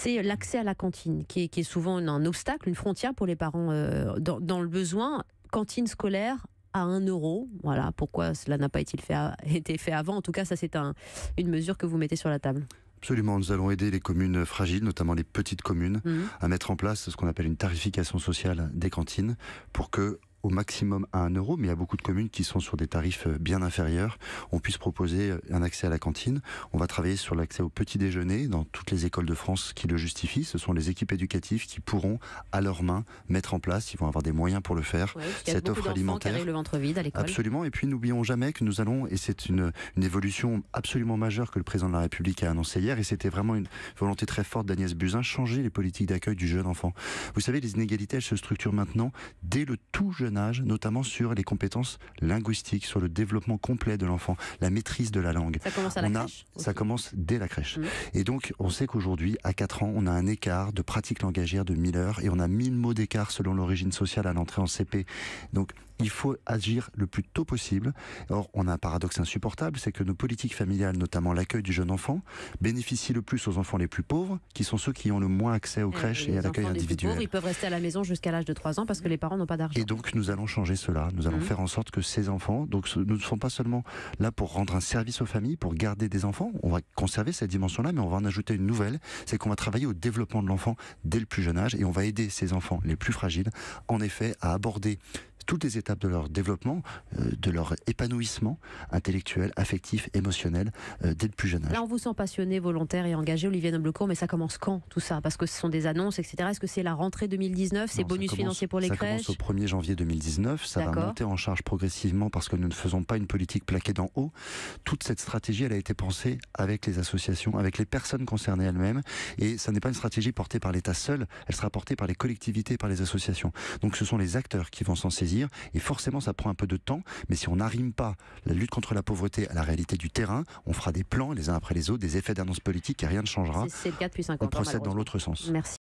c'est l'accès à la cantine, qui est souvent un obstacle, une frontière pour les parents dans le besoin. Cantine scolaire à 1 euro. Voilà, pourquoi cela n'a pas été fait avant. En tout cas, ça c'est une mesure que vous mettez sur la table. Absolument, nous allons aider les communes fragiles, notamment les petites communes, à mettre en place ce qu'on appelle une tarification sociale des cantines pour que, au maximum à 1 euro, mais il y a beaucoup de communes qui sont sur des tarifs bien inférieurs, on puisse proposer un accès à la cantine. On va travailler sur l'accès au petit déjeuner dans toutes les écoles de France qui le justifient. Ce sont les équipes éducatives qui pourront, à leurs mains, mettre en place, ils vont avoir des moyens pour le faire, cette offre alimentaire. Qui arrivent le ventre vide à l'école. Absolument, et puis n'oublions jamais que nous allons, et c'est une évolution absolument majeure que le président de la République a annoncé hier, et c'était vraiment une volonté très forte d'Agnès Buzyn, changer les politiques d'accueil du jeune enfant. Vous savez, les inégalités, elles se structurent maintenant dès le tout jeune âge, notamment sur les compétences linguistiques, sur le développement complet de l'enfant, la maîtrise de la langue. Ça commence à la crèche aussi. Ça commence dès la crèche. Et donc, on sait qu'aujourd'hui, à 4 ans, on a un écart de pratique langagière de 1000 heures et on a 1000 mots d'écart selon l'origine sociale à l'entrée en CP. Donc, il faut agir le plus tôt possible. Or, on a un paradoxe insupportable, c'est que nos politiques familiales, notamment l'accueil du jeune enfant, bénéficient le plus aux enfants les plus pauvres, qui sont ceux qui ont le moins accès aux crèches et à l'accueil individuel. Pauvres, ils peuvent rester à la maison jusqu'à l'âge de 3 ans parce que les parents n'ont pas d'argent. Et donc, nous allons changer cela. Nous allons faire en sorte que ces enfants, donc, nous ne sont pas seulement là pour rendre un service aux familles, pour garder des enfants. On va conserver cette dimension-là, mais on va en ajouter une nouvelle. C'est qu'on va travailler au développement de l'enfant dès le plus jeune âge et on va aider ces enfants les plus fragiles, en effet, à aborder toutes les étapes de leur développement, de leur épanouissement intellectuel, affectif, émotionnel, dès le plus jeune âge. Là, on vous sent passionné, volontaire et engagé, Olivier Noblecourt, mais ça commence quand, tout ça? Parce que ce sont des annonces, etc. Est-ce que c'est la rentrée 2019, c'est bonus financiers pour les crèches? Ça commence au 1er janvier 2019, ça va monter en charge progressivement parce que nous ne faisons pas une politique plaquée d'en haut. Toute cette stratégie, elle a été pensée avec les associations, avec les personnes concernées elles-mêmes, et ça n'est pas une stratégie portée par l'État seul, elle sera portée par les collectivités, par les associations. Donc ce sont les acteurs qui vont s'en saisir. Et forcément ça prend un peu de temps, mais si on n'arrime pas la lutte contre la pauvreté à la réalité du terrain, on fera des plans les uns après les autres, des effets d'annonce politique et rien ne changera. C'est le cas depuis 50 ans. On procède dans l'autre sens. Merci.